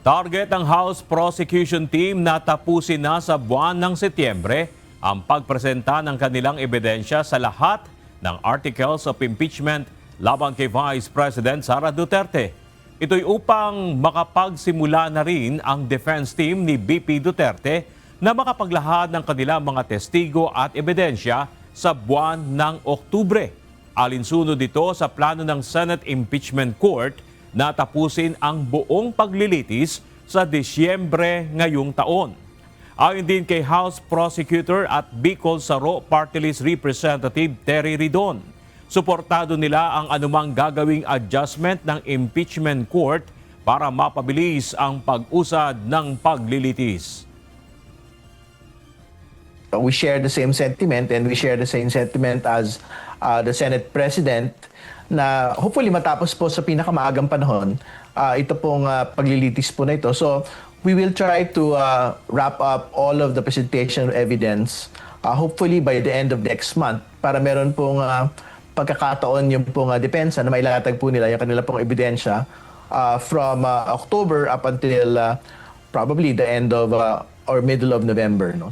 Target ng House Prosecution Team na tapusin na sa buwan ng Setyembre ang pagpresenta ng kanilang ebidensya sa lahat ng articles of impeachment laban kay Vice President Sara Duterte. Ito'y upang makapagsimula na rin ang defense team ni BP Duterte na makapaglahad ng kanilang mga testigo at ebidensya sa buwan ng Oktubre. Alinsunod dito sa plano ng Senate Impeachment Court na tapusin ang buong paglilitis sa Disyembre ngayong taon. Ayon din kay House Prosecutor at Bicol Saro Party List Representative Terry Ridon, suportado nila ang anumang gagawing adjustment ng impeachment court para mapabilis ang pag-usad ng paglilitis. We share the same sentiment and we share the same sentiment as the Senate President na hopefully matapos po sa pinakamaagang panahon ito pong paglilitis po na ito. So we will try to wrap up all of the presentation of evidence hopefully by the end of next month para meron pong pagkakataon yung pong depensa na mailatag po nila yung kanila pong ebidensya from October up until probably the end of or middle of November. No?